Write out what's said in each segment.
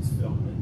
was filming.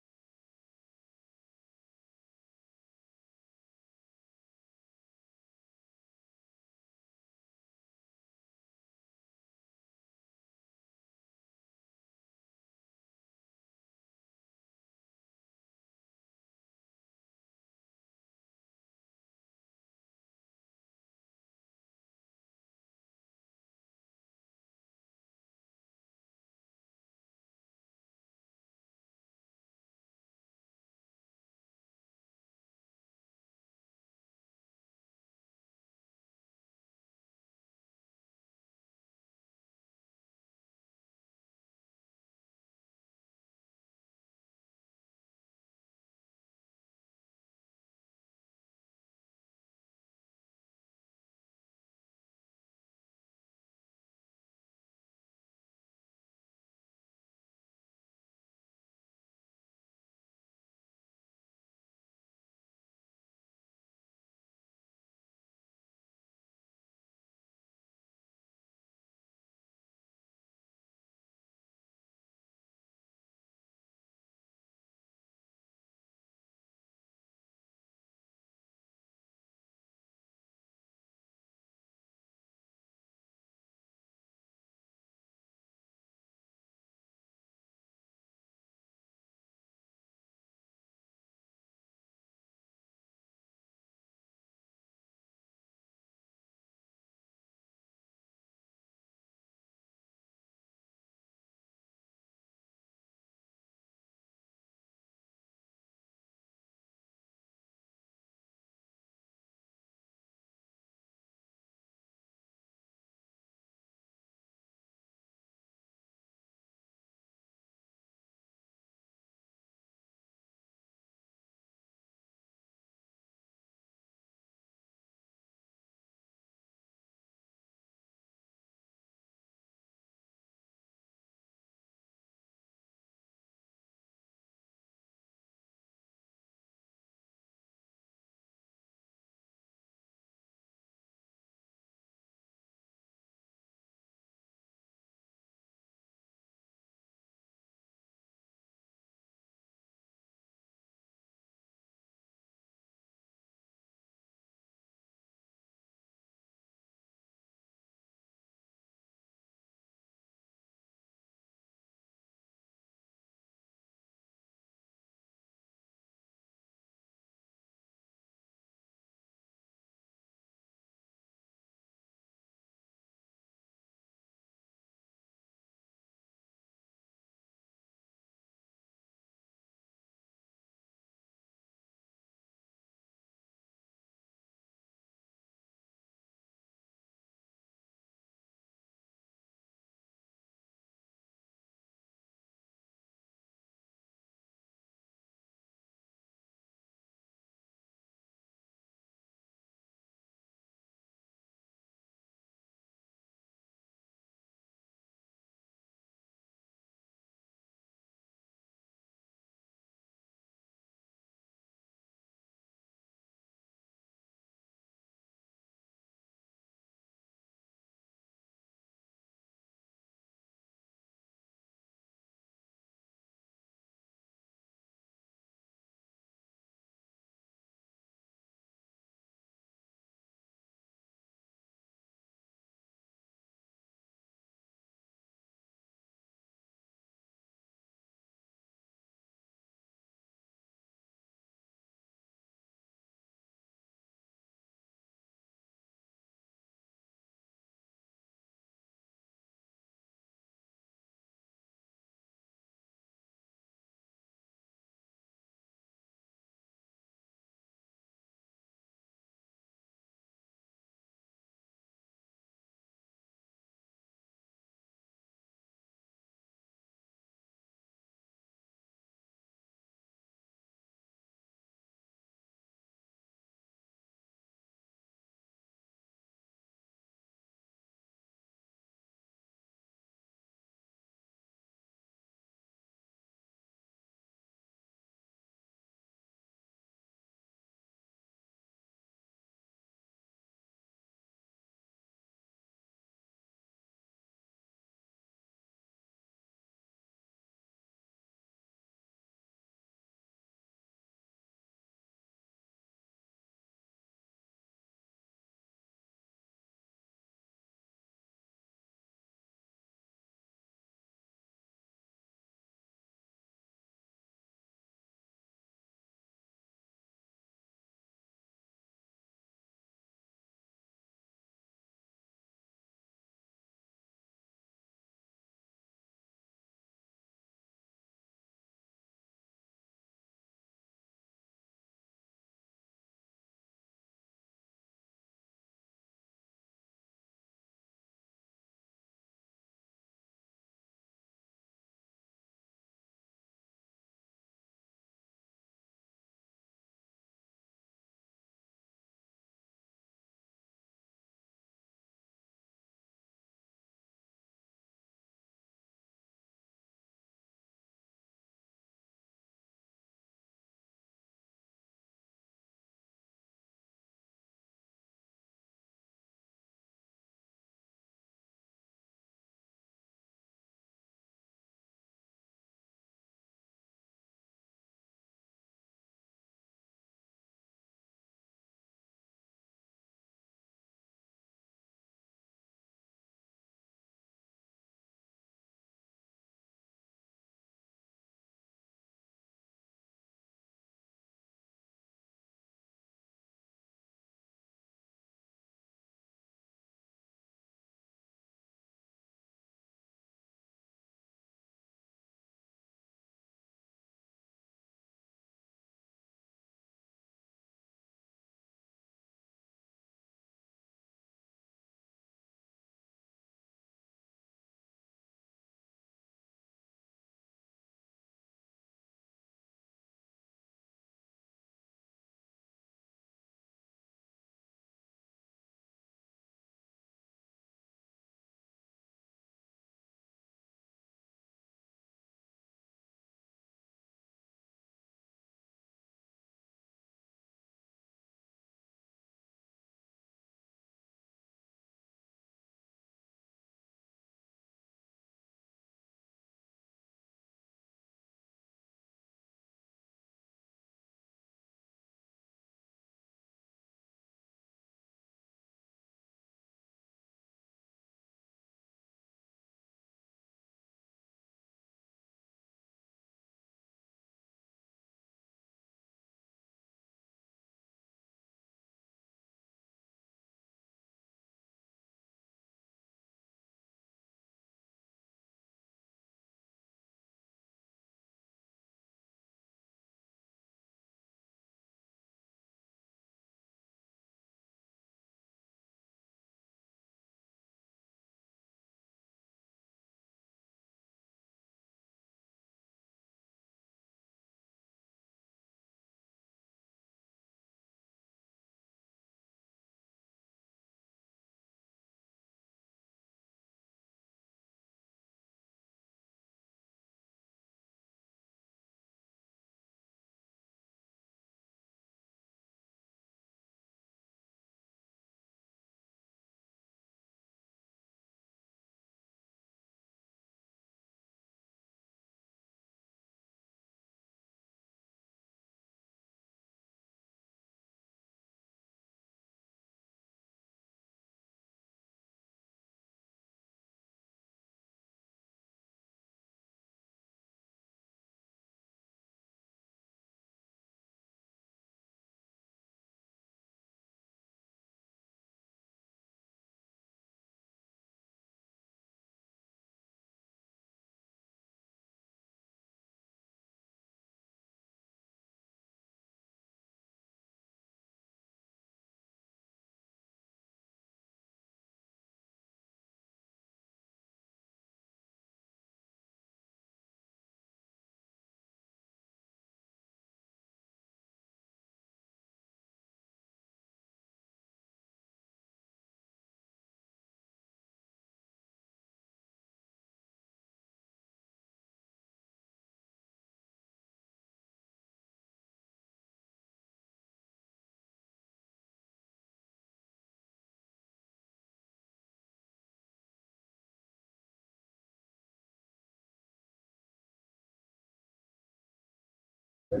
Our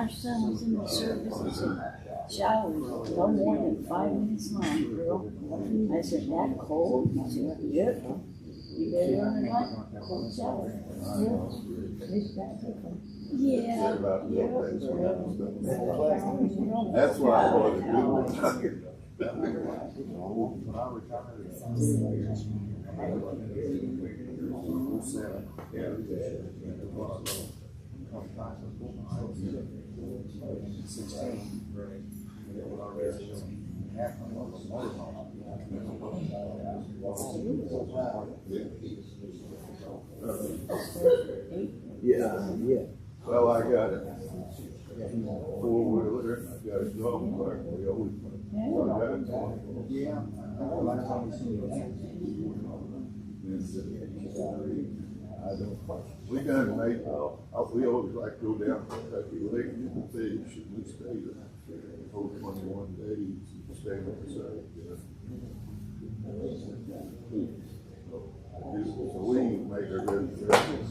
son was in the services and showers no more than 5 minutes long, girl. I said, that cold? He said, yep. You better learn to like cold shower. Yeah. That's why I wanted to do it. Yeah. Well, I got it. Four-wheeler, I got a dog park, we always. We done made, we always like to go down to Kentucky Lake and get the fish, and we stayed there for 21 days, staying on the side. So we made our reservations.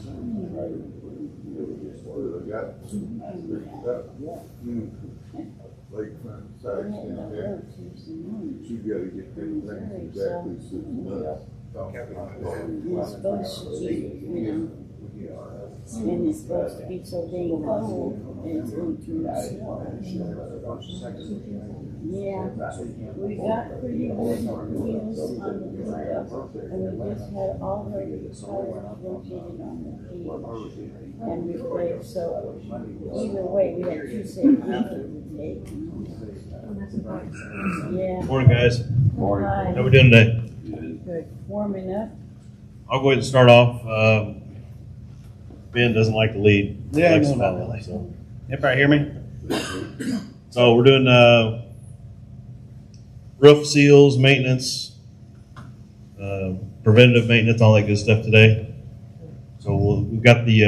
Lakefront sites in there. You gotta get them things exactly suited. It's supposed to be, and it's supposed to be so dang cold, and it's going to snow. Yeah, we got pretty good wheels on the stuff, and we just had all the tires rotated on the beach and replaced, so either way, we had 2 sets of take. Yeah. Morning, guys. Hi. How we doing today? Good. Warming up. I'll go ahead and start off. Ben doesn't like to lead. Yeah, He likes no, to not follow, really. so. Everybody hear me? So we're doing roof seals, maintenance, preventative maintenance, all that good stuff today. So we've got the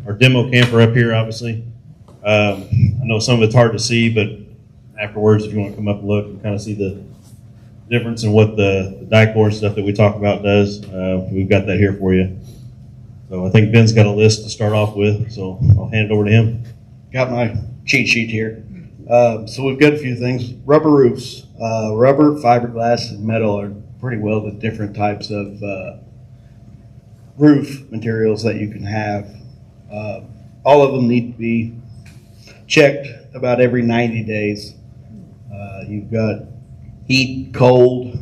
our demo camper up here, obviously. I know some of it's hard to see, but afterwards, if you want to come up and look and kind of see the difference in what the dyke board stuff that we talk about does, we've got that here for you. So I think Ben's got a list to start off with, so I'll hand it over to him. Got my cheat sheet here. So we've got a few things. Rubber roofs. Rubber, fiberglass, and metal are pretty well the different types of roof materials that you can have. All of them need to be checked about every 90 days. You've got heat, cold,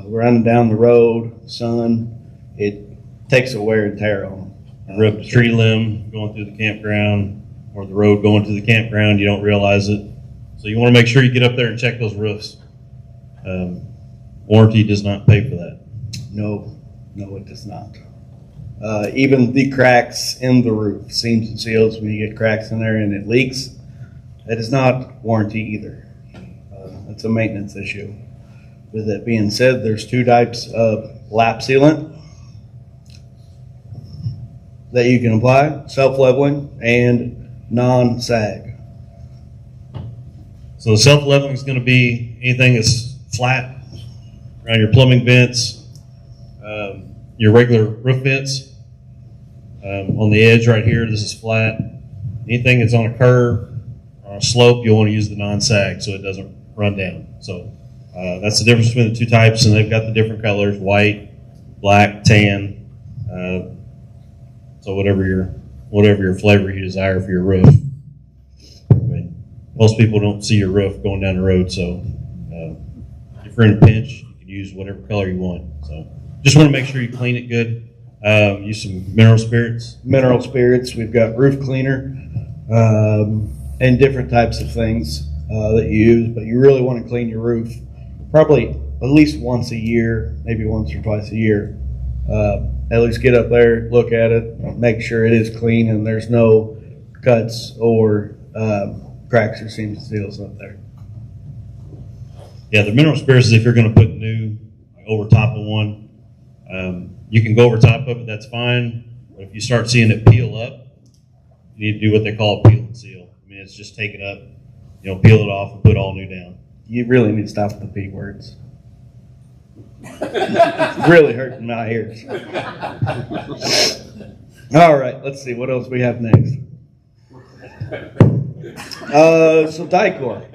running down the road, sun. It takes a wear and tear on them. Rip a tree limb going through the campground, or the road going to the campground, you don't realize it. So you want to make sure you get up there and check those roofs. Warranty does not pay for that. No, it does not. Even the cracks in the roof, seams and seals, when you get cracks in there and it leaks, that is not warranty either. It's a maintenance issue. With that being said, there's 2 types of lap sealant that you can apply, self-leveling and non-sag. So the self-leveling is going to be anything that's flat around your plumbing vents, your regular roof vents. On the edge right here, this is flat. Anything that's on a curve or a slope, you'll want to use the non-sag so it doesn't run down. So that's the difference between the 2 types, and they've got the different colors: white, black, tan. So whatever your flavor you desire for your roof. I mean, most people don't see your roof going down the road, so if you're in a pinch, you can use whatever color you want. So just want to make sure you clean it good. Use some mineral spirits. Mineral spirits, we've got roof cleaner, and different types of things that you use, but you really want to clean your roof probably at least once a year, maybe once or twice a year. At least get up there, look at it, make sure it is clean and there's no cuts or cracks or seams and seals up there. Yeah, the mineral spirits is if you're going to put new over top of one. You can go over top of it, that's fine. But if you start seeing it peel up, you need to do what they call a peel and seal. I mean, it's just take it up, peel it off and put all new down. You really need to stop with the P words. It's really hurting my ears. All right, let's see what else we have next. So Dicor.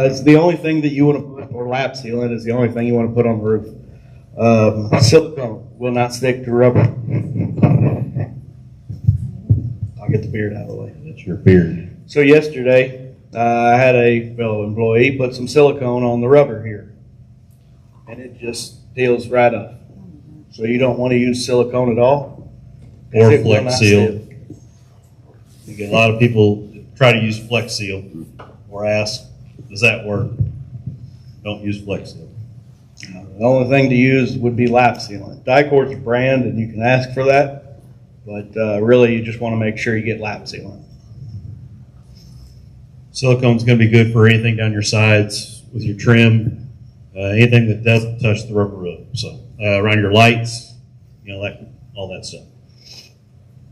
It's the only thing that you want to put, or lap sealant is the only thing you want to put on the roof. Silicone will not stick to rubber. I'll get the beard out of the way. That's your beard. So yesterday, I had a fellow employee put some silicone on the rubber here, and it just peels right off. So you don't want to use silicone at all. Or It will Flex not Seal. stick. You get a lot of people try to use Flex Seal or ask, does that work? Don't use Flex Seal. The only thing to use would be lap sealant. Dicor's a brand, and you can ask for that, but really you just want to make sure you get lap sealant. Silicone's going to be good for anything down your sides with your trim, anything that doesn't touch the rubber roof. So around your lights, all that stuff.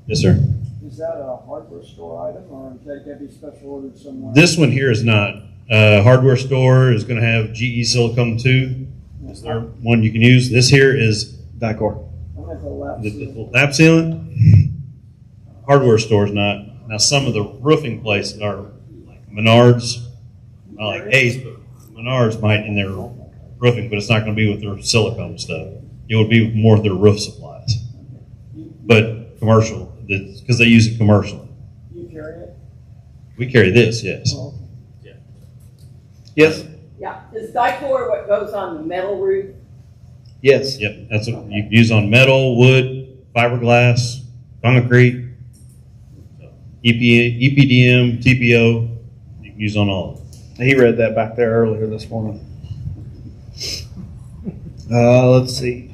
Yes, sir. Is that a hardware store item, or is that going to be special ordered somewhere? This one here is not. Hardware store is going to have GE Silicone 2. Is there one you can use? This here is Dicor. I'm going to lap the seal. lap sealant. Hardware store is not. Now some of the roofing places are like Menards, not like Ace, but Menards might in their roofing, but it's not going to be with their silicone stuff. It would be more of their roof supplies, but commercial because they use it commercially. You carry it? We carry this, yes. Well, Yes? Yeah, is Dicor what goes on the metal roof? Yes. Yep, that's what you can use on metal, wood, fiberglass, concrete, EPDM, TPO. You can use on all of them. He read that back there earlier this morning. Let's see.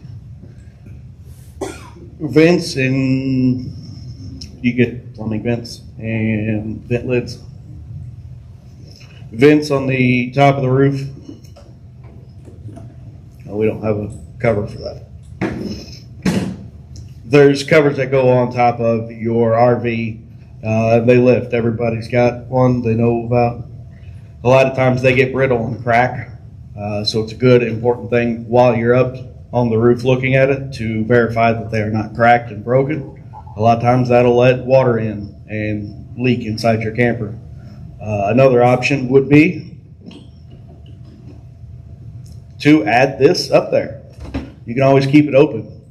Vents and you get plumbing vents and vent lids. Vents on the top of the roof. We don't have a cover for that. There's covers that go on top of your RV. They lift. Everybody's got one they know about. A lot of times they get brittle and crack. So it's a good, important thing while you're up on the roof looking at it to verify that they are not cracked and broken. A lot of times that'll let water in and leak inside your camper. Another option would be to add this up there. You can always keep it open.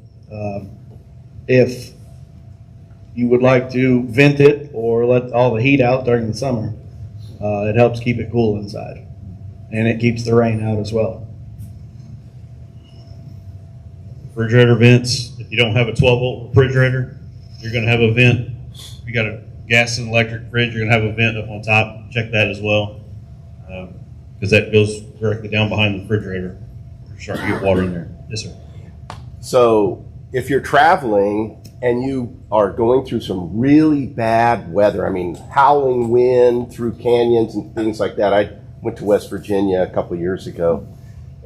If you would like to vent it or let all the heat out during the summer, it helps keep it cool inside. And it keeps the rain out as well. Refrigerator vents, if you don't have a 12-volt refrigerator, you're going to have a vent. If you got a gas and electric fridge, you're going to have a vent up on top. Check that as well, because that goes directly down behind the refrigerator. You're starting to get water in there. Yes, sir. So if you're traveling and you are going through some really bad weather, I mean, howling wind through canyons and things like that. I went to West Virginia a couple of years ago,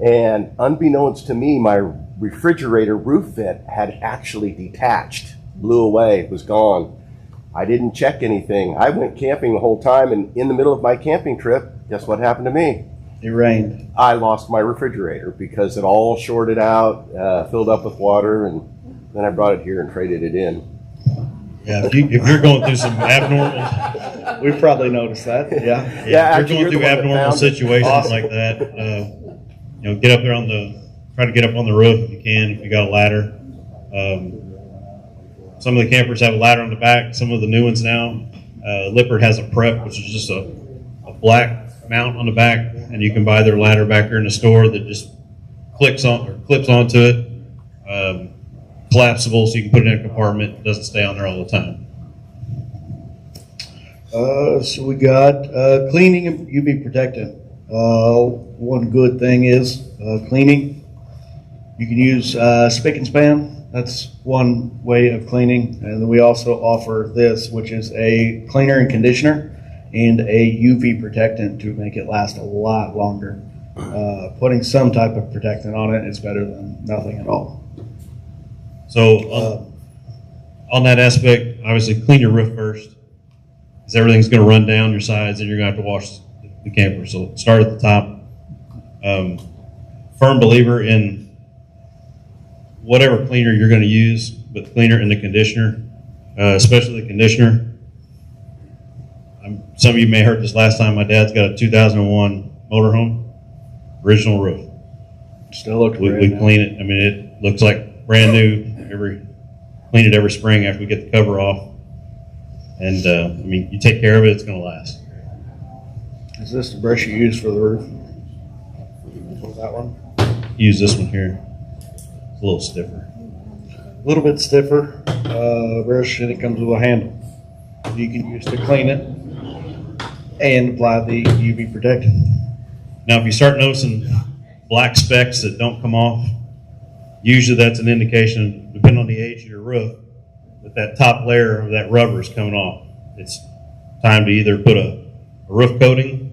and unbeknownst to me, my refrigerator roof vent had actually detached, blew away, was gone. I didn't check anything. I went camping the whole time, and in the middle of my camping trip, guess what happened to me? It rained. I lost my refrigerator because it all shorted out, filled up with water, and then I brought it here and traded it in. Yeah, if you're going through some abnormal, We've probably noticed that. Yeah. if actually, you're going you're the through one that abnormal found it. situations Awesome. like that, get up there try to get up on the roof if you can, if you got a ladder. Some of the campers have a ladder on the back. Some of the new ones now, Lippert has a prep, which is just a black mount on the back, and you can buy their ladder back there in the store that just clips onto it. Collapsible, so you can put it in a compartment. It doesn't stay on there all the time. So we got cleaning and UV protectant. One good thing is cleaning. You can use spick and span. That's one way of cleaning. And then we also offer this, which is a cleaner and conditioner and a UV protectant to make it last a lot longer. Putting some type of protectant on it is better than nothing at all. So on that aspect, obviously clean your roof first, because everything's going to run down your sides, and you're going to have to wash the camper. So start at the top. firm believer in whatever cleaner you're going to use, but the cleaner and the conditioner, especially the conditioner. Some of you may have heard this last time. My dad's got a 2001 motorhome, original roof. Still looks We great. clean it. I mean, it looks like brand new. Clean it every spring after we get the cover off. And I mean, you take care of it, it's going to last. Is this the brush you use for the roof? That one? Use this one here. It's a little stiffer. A little bit stiffer brush, and it comes with a handle. You can use to clean it and apply the UV protectant. Now, if you start noticing black specks that don't come off, usually that's an indication, depending on the age of your roof, that top layer of that rubber is coming off. It's time to either put a roof coating,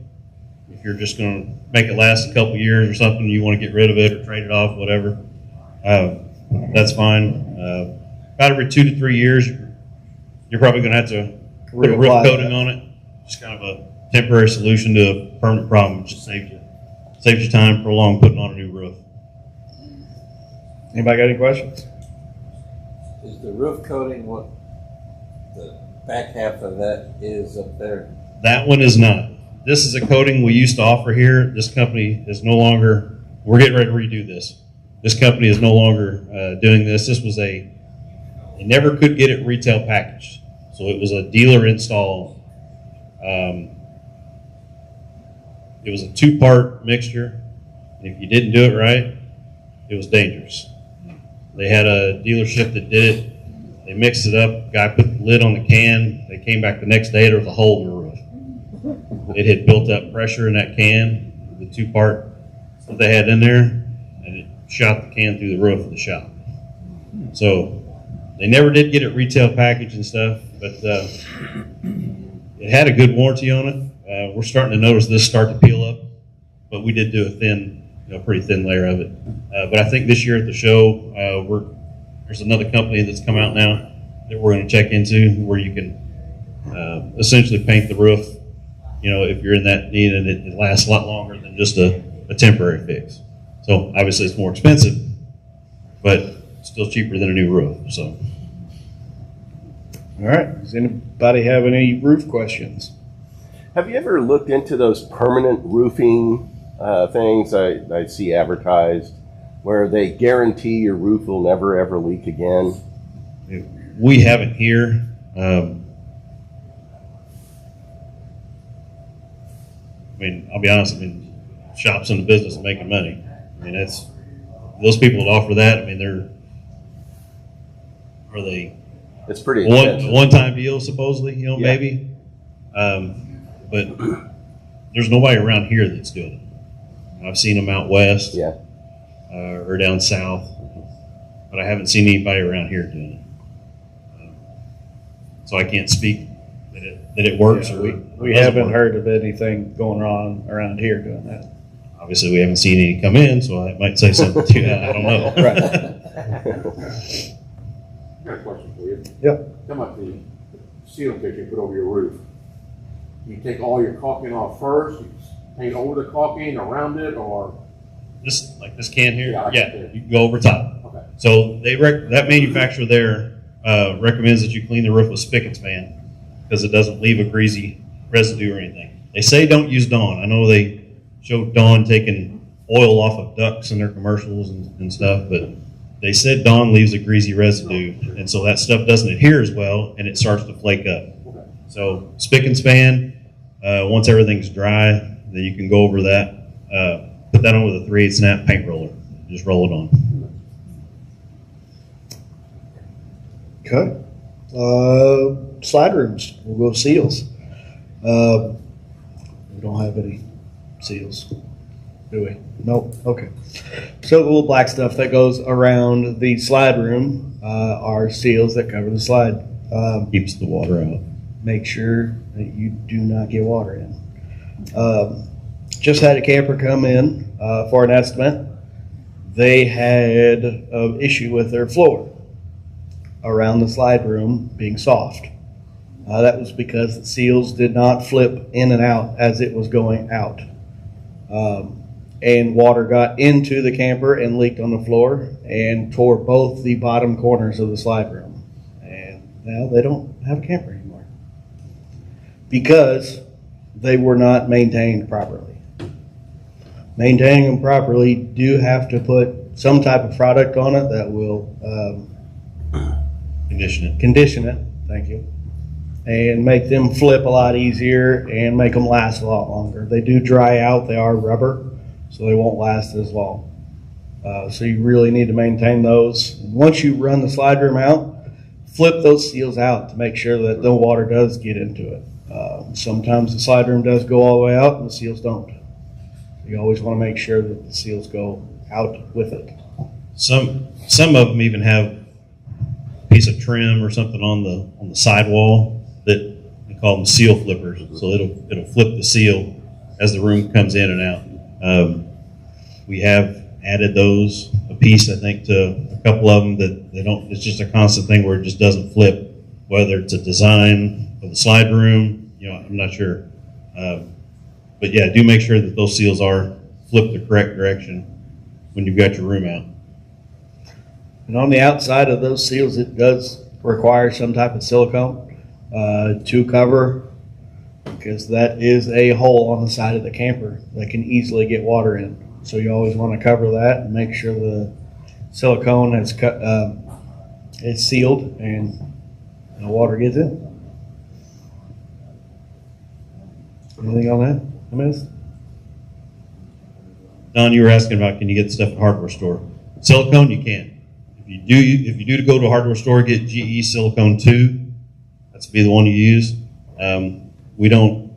if you're just going to make it last a couple years or something, you want to get rid of it or trade it off, whatever, that's fine. About every 2 to 3 years, you're probably going to have to put a roof Reapply coating that. on it. Just kind of a temporary solution to a permanent problem. It just saves you time for long putting on a new roof. Anybody got any questions? Is the roof coating what the back half of that is up there? That one is not. This is a coating we used to offer here. This company is no longer, we're getting ready to redo this. This company is no longer doing this. This was they never could get it retail packaged. So it was a dealer install. It was a 2-part mixture. And if you didn't do it right, it was dangerous. They had a dealership that did it. They mixed it up. Guy put the lid on the can. They came back the next day. There was a hole in the roof. It had built up pressure in that can, the 2-part that they had in there, and it shot the can through the roof of the shop. So they never did get it retail packaged and stuff, but it had a good warranty on it. We're starting to notice this start to peel up, but we did do a pretty thin layer of it. But I think this year at the show, there's another company that's come out now that we're going to check into where you can essentially paint the roof, if you're in that need, and it lasts a lot longer than just a temporary fix. So obviously it's more expensive, but still cheaper than a new roof. So. All right. Does anybody have any roof questions? Have you ever looked into those permanent roofing things I see advertised where they guarantee your roof will never ever leak again? We haven't here. I'll be honest, shops in the business of making money. That's those people that offer that, are they It's pretty expensive. one-time deal supposedly, Yeah. maybe. But there's nobody around here that's doing it. I've seen them out west, Yeah. or down south, but I haven't seen anybody around here doing it. So I can't speak that it works. Yeah, or we doesn't haven't work. heard of anything going on around here doing that. Obviously, we haven't seen any come in, so I might say something to you. I don't know. Right. I've got a question for you. Yeah. Come up the ceiling picture you put over your roof. You take all your caulking off first, you paint over the caulking around it, or? This can here, Yeah, I yeah, can. you can go over top. Okay. So that manufacturer there recommends that you clean the roof with spick and span because it doesn't leave a greasy residue or anything. They say don't use Dawn. I know they showed Dawn taking oil off of ducks in their commercials and stuff, but they said Dawn leaves a greasy residue, and so that stuff doesn't adhere as well, and it starts to flake up. Okay. So spick and span, once everything's dry, then you can go over that, put that on with a 3/8 snap paint roller. Just roll it on. Okay. Slide rooms. We'll go seals. We don't have any seals, do we? Nope. Okay. So the little black stuff that goes around the slide room are seals that cover the slide. Keeps the water out. Make sure that you do not get water in. Just had a camper come in for an estimate. They had an issue with their floor around the slide room being soft. That was because the seals did not flip in and out as it was going out. and water got into the camper and leaked on the floor and tore both the bottom corners of the slide room. And now they don't have a camper anymore because they were not maintained properly. Maintaining them properly, do have to put some type of product on it that will condition it, thank you, and make them flip a lot easier and make them last a lot longer. They do dry out, they are rubber, so they won't last as long. So you really need to maintain those. Once you run the slide room out, flip those seals out to make sure that no water does get into it. Sometimes the slide room does go all the way out and the seals don't. You always want to make sure that the seals go out with it. Some of them even have a piece of trim or something on the sidewall that we call them seal flippers. So it'll flip the seal as the room comes in and out. We have added those a piece, I think, to a couple of them that they don't. It's just a constant thing where it just doesn't flip. Whether it's a design of the slide room, I'm not sure. But yeah, do make sure that those seals are flipped the correct direction when you've got your room out. And on the outside of those seals, it does require some type of silicone to cover, because that is a hole on the side of the camper that can easily get water in. So you always want to cover that and make sure the silicone is sealed and the water gets in. Anything on that? I missed? Don, you were asking about, can you get stuff at a hardware store? Silicone, you can. If you do to go to a hardware store, get GE Silicone 2. That's be the one you use. We don't.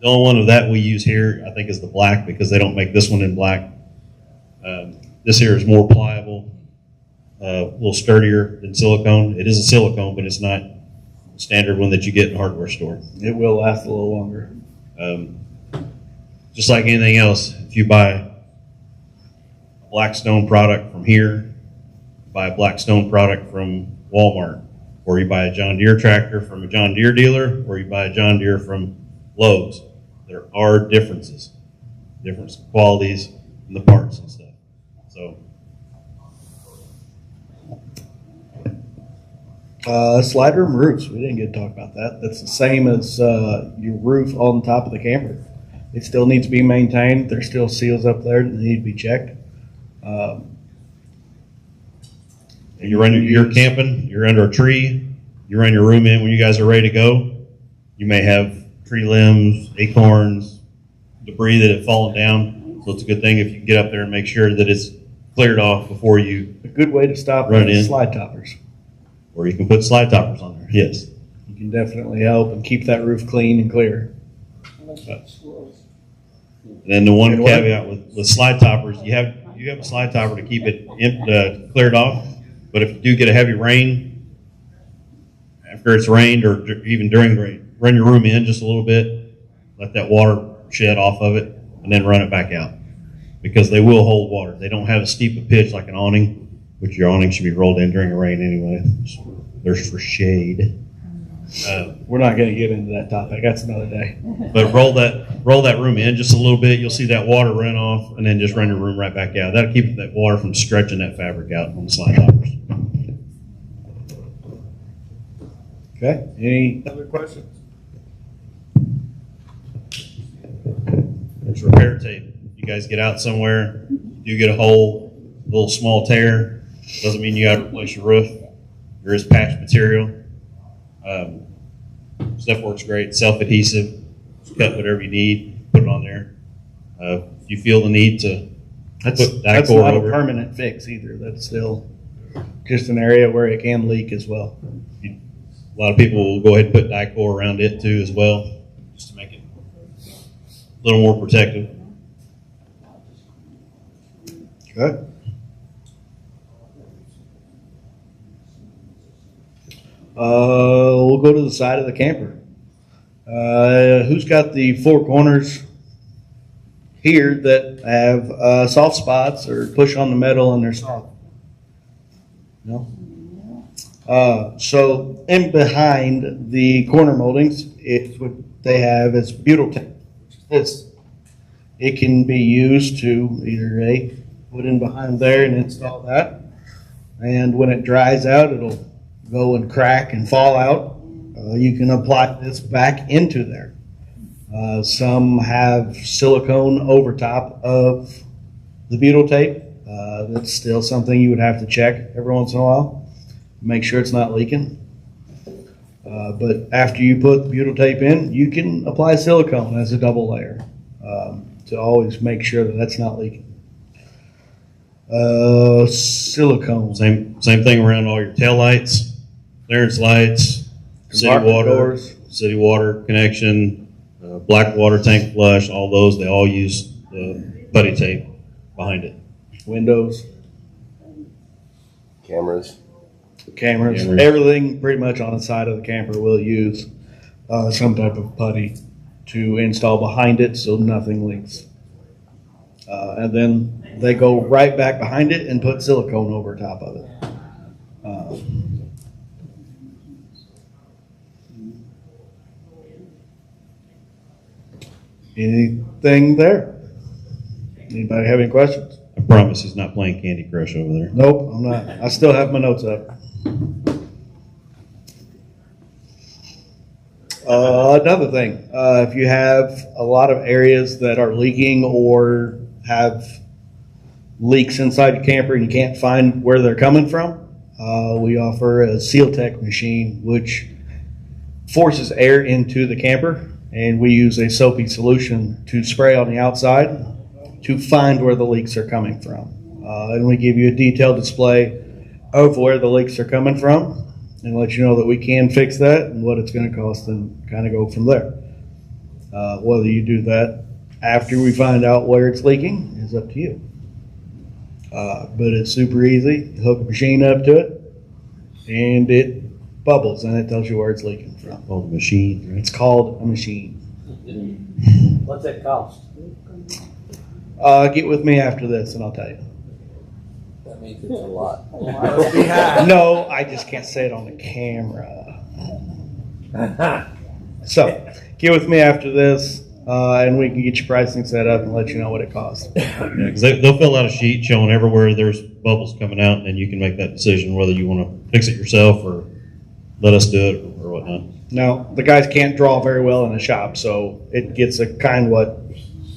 The only one of that we use here, I think, is the black, because they don't make this one in black. This here is more pliable, a little sturdier than silicone. It is a silicone, but it's not the standard one that you get in a hardware store. It will last a little longer. Just like anything else, if you buy a Blackstone product from here, buy a Blackstone product from Walmart, or you buy a John Deere tractor from a John Deere dealer, or you buy a John Deere from Lowe's, there are differences, different qualities in the parts and stuff. So, slide room roofs, we didn't get to talk about that. That's the same as your roof on top of the camper. It still needs to be maintained. There's still seals up there that need to be checked. you're camping, you're under a tree, you run your room in when you guys are ready to go. You may have tree limbs, acorns, debris that have fallen down. So it's a good thing if you can get up there and make sure that it's cleared off before you. A good way to stop Run is in. slide toppers. Or you can put slide toppers on there. Yes. You can definitely help and keep that roof clean and clear. And then the one And what? caveat with slide toppers, you have a slide topper to keep it cleared off. But if you do get a heavy rain, after it's rained or even during the rain, run your room in just a little bit, let that water shed off of it, and then run it back out. Because they will hold water. They don't have as steep a pitch like an awning, which your awning should be rolled in during the rain anyway. They're for shade. We're not going to get into that topic. That's another day. But roll that room in just a little bit. You'll see that water run off, and then just run your room right back out. That'll keep that water from stretching that fabric out on the slide toppers. Okay. Any other questions? There's repair tape. If you guys get out somewhere, you get a hole, a little small tear, doesn't mean you got to replace your roof. There is patch material. Stuff works great. Self-adhesive. Just cut whatever you need, put it on there. If you feel the need to That's put not dicor a over it, permanent fix either. That's still just an area where it can leak as well. a lot of people will go ahead and put dicor around it too as well, just to make it a little more protective. Okay. We'll go to the side of the camper. Who's got the four corners here that have soft spots or push on the metal and they're soft? No? So in behind the corner moldings, it's what they have is butyl tape. This. it can be used to either put in behind there and install that. And when it dries out, it'll go and crack and fall out. You can apply this back into there. Some have silicone over top of the butyl tape. That's still something you would have to check every once in a while. Make sure it's not leaking. But after you put the butyl tape in, you can apply silicone as a double layer to always make sure that that's not leaking. Silicone. Same thing around all your tail lights, clearance lights, city Compartment water, doors. city water connection, black water tank flush, all those, they all use the putty tape behind it. Windows, Cameras. cameras, Cameras. everything pretty much on the side of the camper will use some type of putty to install behind it so nothing leaks. And then they go right back behind it and put silicone over top of it. Anything there? Anybody have any questions? I promise he's not playing Candy Crush over there. Nope, I'm not. I still have my notes up. Another thing, if you have a lot of areas that are leaking or have leaks inside your camper and you can't find where they're coming from, we offer a Seal Tech machine which forces air into the camper, and we use a soapy solution to spray on the outside to find where the leaks are coming from. And we give you a detailed display of where the leaks are coming from and let you know that we can fix that and what it's going to cost, and kind of go from there. Whether you do that after we find out where it's leaking is up to you. But it's super easy. You hook a machine up to it and it bubbles and it tells you where it's leaking from. Oh, the machine, right? It's called a machine. What's that cost? Get with me after this and I'll tell you. That means it's a lot. No, I just can't say it on the camera. So, get with me after this, and we can get your pricing set up and let you know what it costs. Yeah, because they'll fill out a sheet showing everywhere there's bubbles coming out, and then you can make that decision whether you want to fix it yourself or let us do it or whatnot. Now, the guys can't draw very well in the shop, so it gets a kind of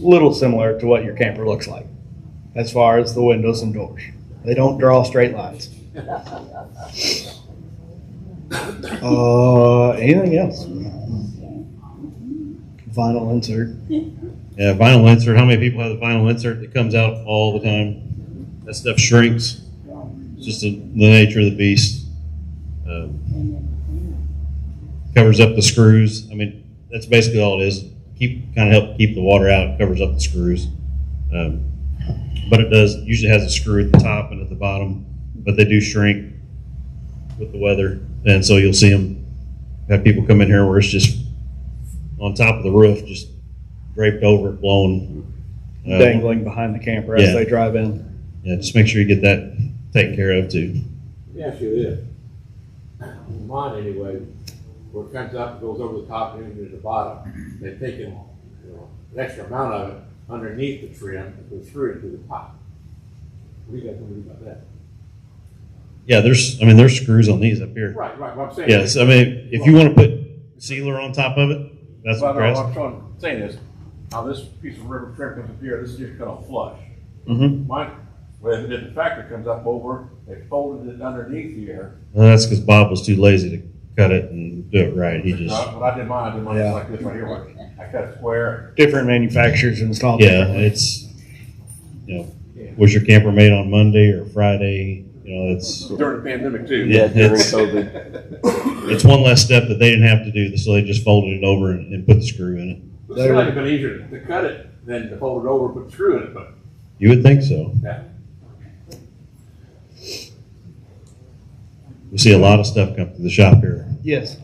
little similar to what your camper looks like as far as the windows and doors. They don't draw straight lines. Anything else? Vinyl insert. Yeah, vinyl insert. How many people have the vinyl insert that comes out all the time? That stuff shrinks. It's just the nature of the beast. Covers up the screws. I mean, that's basically all it is. Help keep the water out. Covers up the screws. But it usually has a screw at the top and at the bottom, but they do shrink with the weather. And so you'll see them, have people come in here where it's just on top of the roof, just draped over it, blown. Dangling behind the camper as Yeah. they drive in. Yeah, just make sure you get that taken care of too. Yeah, sure is. Mine anyway, where it comes up, goes over the top and into the bottom. They've taken an extra amount of it underneath the trim and put through it to the top. What do you guys think about that? Yeah, there's screws on these up here. Right, what I'm saying. Yes, I mean, if you want to put sealer on top of it, that's Well, what no, what I'm saying is, how this piece of river trim comes up here, this is just gonna flush. Mm-hmm. Mine, when the factory comes up over, they folded it underneath here. Well, that's because Bob was too lazy to cut it and do it right. He just, When I did mine Yeah. just like this right here. I cut it square. Different manufacturers install yeah, differently. it's, was your camper made on Monday or Friday? It's During the pandemic too. Yeah, during it's- COVID. it's one less step that they didn't have to do, so they just folded it over and put the screw in it. It's like been easier to cut it than to fold it over, put the screw in it, but You would think so. yeah. We see a lot of stuff come through the shop here. Yes.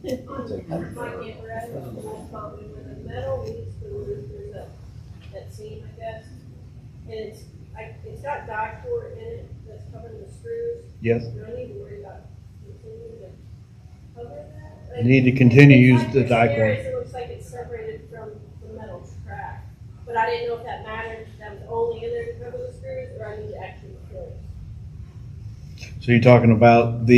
My camper has a little problem with the metal leads to the roof. There's that seam, I guess. And it's got die-core in it that's covering the screws. Yes. Do I need to worry about continuing to cover that? You need to continue to use It's the like die-core. It looks like it's separated from the metal track. But I didn't know if that mattered, if that was only in there to cover the screws, or I need to actually fill it. So you're talking about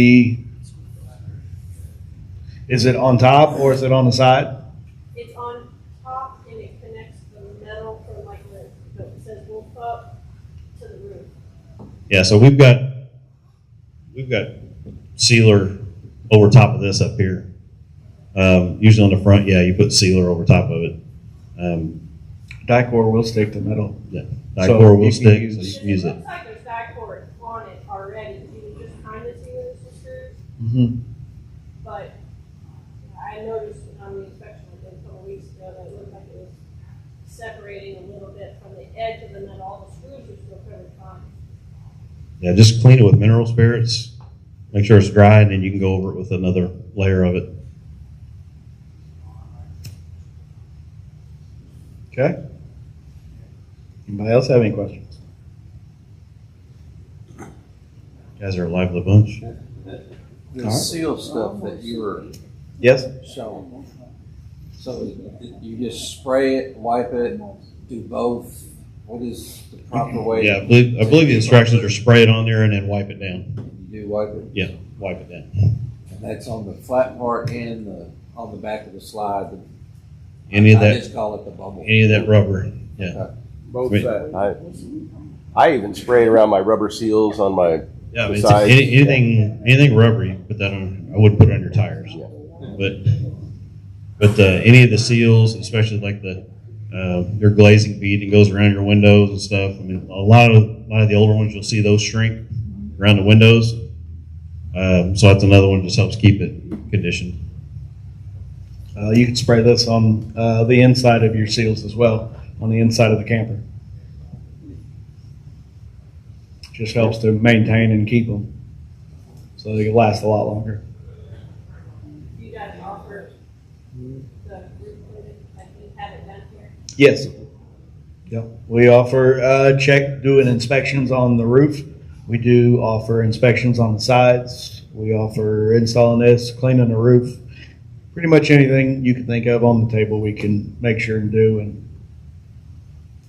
is it on top or is it on the side? It's on top and it connects the metal from like where it says wolf up to the roof. Yeah, so we've got sealer over top of this up here. Usually on the front, yeah, you put sealer over top of it. Dicor will stick to metal. Yeah, So Dicor you will can stick, use- so you can use it. Looks like there's dicor on it already, you can just kind of see where it's the screws, Mm-hmm. but I noticed on the inspection a couple weeks ago that it looked like it was separating a little bit from the edge of the metal. All the screws are still covered fine. Yeah, just clean it with mineral spirits. Make sure it's dry, and then you can go over it with another layer of it. Okay. Anybody else have any questions? You guys are a lively bunch. The Alright. seal stuff that you were Yes. showing. So you just spray it, wipe it, do both? What is the proper way? Yeah, I believe the instructions are spray it on there and then wipe it down. You do wipe it? Yeah, wipe it down. And that's on the flat part and on the back of the slide. Any of I that, just call it the bubble. any of that rubber. Yeah. Both Wait. sides. I even spray it around my rubber seals on my, Yeah, I mean, Besides- anything rubbery, put that on. I wouldn't put it on your tires, but any of the seals, especially like your glazing bead that goes around your windows and stuff. I mean, a lot of the older ones, you'll see those shrink around the windows. So that's another one that just helps keep it conditioned. You can spray this on the inside of your seals as well, on the inside of the camper. Just helps to maintain and keep them so they can last a lot longer. You guys offer the roof coating, like you have it done here. Yes. Yep. We offer doing inspections on the roof. We do offer inspections on the sides. We offer installing this, cleaning the roof. Pretty much anything you can think of on the table, we can make sure and do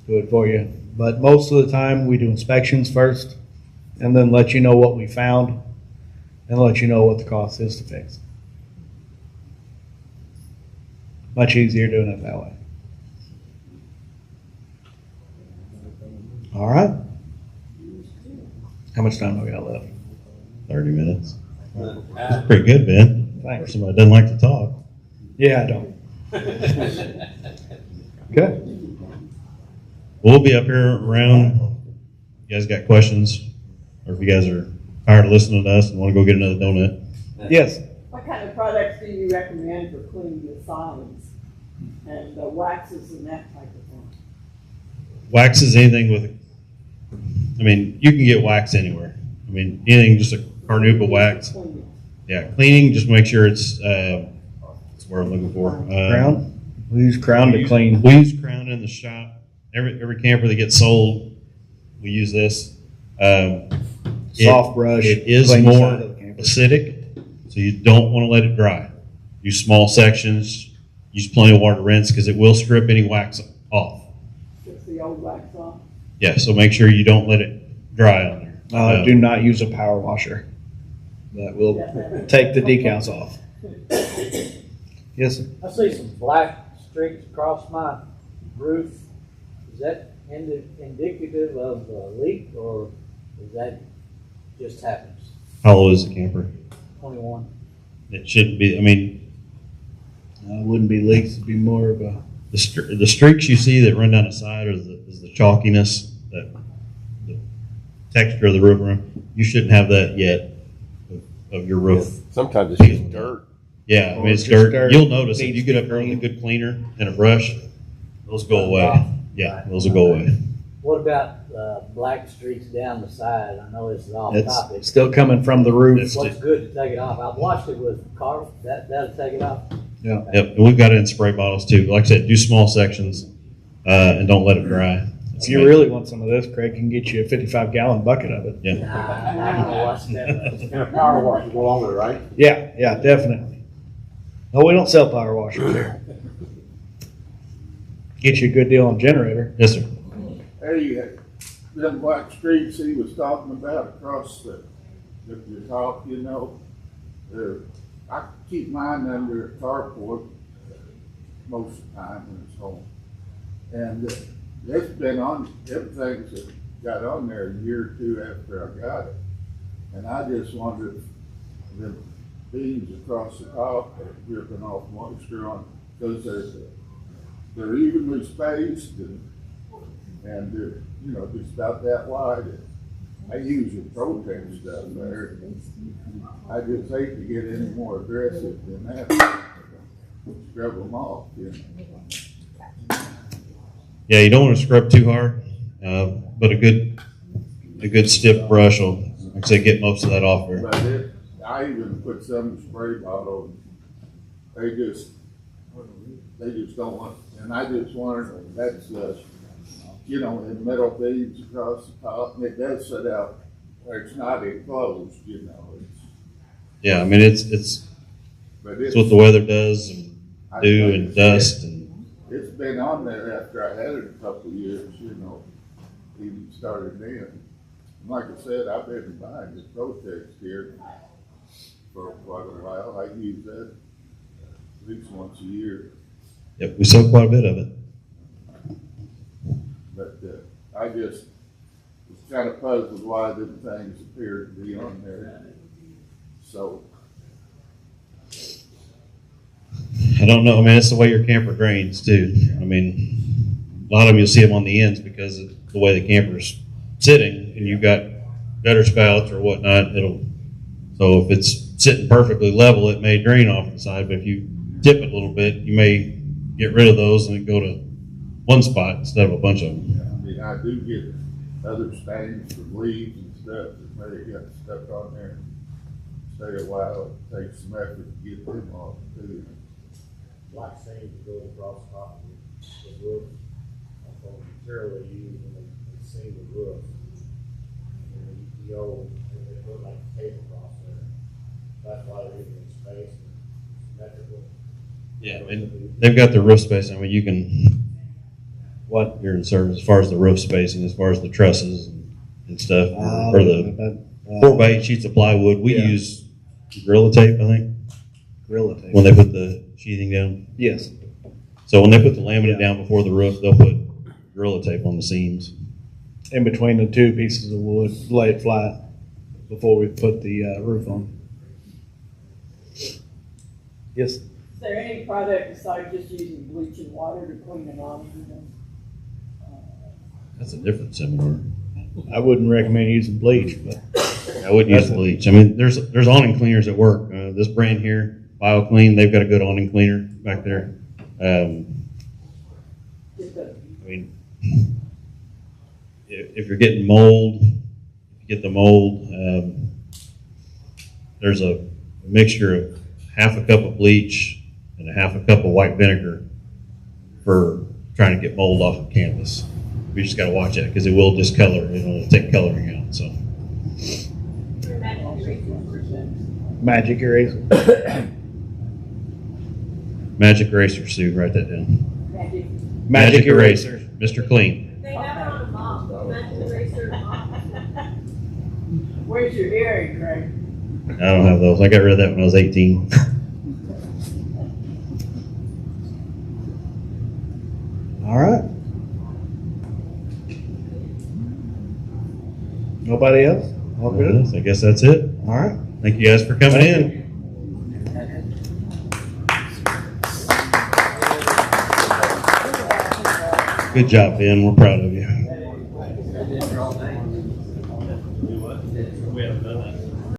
it for you. But most of the time, we do inspections first and then let you know what we found and let you know what the cost is to fix. Much easier doing it that way. All right. How much time do we got left? 30 minutes. That's pretty good, Ben. For Thanks. somebody that doesn't like to talk. Yeah, I don't. Okay. We'll be up here around. You guys got questions? Or if you guys are tired of listening to us and want to go get another donut. Yes. What kind of products do you recommend for cleaning the sides and the waxes and that type of thing? Wax is anything with, I mean, you can get wax anywhere. I mean, anything, just a carnauba wax. Cleaning. Yeah, cleaning, just make sure it's where I'm looking for. Crown. We use Crown to clean. We use Crown in the shop. Every camper that gets sold, we use this. Soft brush. It is clean the more side of the camper. acidic, so you don't want to let it dry. Use small sections. Use plenty of water to rinse because it will strip any wax off. Just the old wax off. Yeah, so make sure you don't let it dry on there. Do not use a power washer. That will take the decals off. Yes, sir. I see some black streaks across my roof. Is that indicative of a leak, or is that just happens? How old is the camper? 21. It shouldn't be. I mean, It wouldn't be leaks. It'd be more of a. the streaks you see that run down the side is the chalkiness, the texture of the roof around. You shouldn't have that yet of your roof. sometimes it's just dirt. Yeah, I mean, it's Or just dirt. dirt. You'll notice if Needs you to get be up there with a cleaned. good cleaner and a brush, those go away. Yeah, those will go away. What about black streaks down the side? I know this is off topic. It's still coming from the roof. It's- What's good to take it off? I've washed it with car. That'll take it off. Yeah. Yep, and we've got it in spray bottles too. Like I said, do small sections and don't let it dry. If you really want some of this, Craig can get you a 55-gallon bucket of it. Yeah. Nah, I don't wash that. And a power wash to go along with it, right? Yeah, definitely. No, we don't sell power washers here. Get you a good deal on generator. Yes, sir. Hey, them black streets he was talking about across the top, you know, I keep mine under a carport most of the time when it's home. And it's been on, everything's got on there a year or two after I got it. And I just wondered if the beams across the top are dripping off moisture on, because they're evenly spaced and they're, you know, just about that wide. I use the Protect stuff there. I just hate to get any more aggressive than that. Scrub them off, you know. Yeah, you don't want to scrub too hard, but a good stiff brush will, like I say, get most of that off there. But I even put some in the spray bottle. They just don't want, and I just wondered, that's you know, in metal beads across the top, and it does set out where it's not enclosed, you know. Yeah, I mean it's what the weather does, and dew and dust, and it's been on there after I had it a couple of years, you know, even started then. And like I said, I've been buying the Protect here for quite a while. I use that at least once a year. yep, we sell quite a bit of it. But I just was kind of puzzled why them things appear to be on there. So I don't know. I mean, it's the way your camper drains too. I mean, a lot of them you'll see them on the ends because of the way the camper's sitting, and you've got gutter spouts or whatnot. So if it's sitting perfectly level, it may drain off the side. But if you dip it a little bit, you may get rid of those and go to one spot instead of a bunch of them. I mean, I do get other stains from leaves and stuff that may have got stuck on there. Stay a while, it takes some effort to get them off too. Like saying to go across the top of the roof, that's what material they use when they seam the roof. And you go, they put like a tape across there. That's why they're using space and symmetrical. Yeah, and they've got the roof spacing. I mean, you can what you're in service as far as the roof spacing, as far as the trusses and stuff, or the 4x8 sheets of plywood. We use Gorilla Tape, I think. Gorilla Tape. When they put the sheathing down. Yes. So when they put the laminate down before the roof, they'll put Gorilla Tape on the seams. In between the two pieces of wood, lay it flat before we put the roof on. Yes. Is there any product besides just using bleach and water to clean an awning? That's a different seminar. I wouldn't recommend using bleach, but I wouldn't use bleach. I mean, there's awning cleaners that work. This brand here, BioClean, they've got a good awning cleaner back there. I mean, if you're getting mold, if you get the mold, there's a mixture of half a cup of bleach and a half a cup of white vinegar for trying to get mold off of canvas. We just got to watch that because it will discolor. It'll take coloring out. So. magic eraser. Magic eraser, Sue. Write that down. Magic eraser. Mr. Clean. They have it on a mop, magic eraser and a mop. Where's your earring, Craig? I don't have those. I got rid of that when I was 18. All right. Nobody else? All good? I guess that's it. All right. Thank you guys for coming in. Good job, Ben. We're proud of you.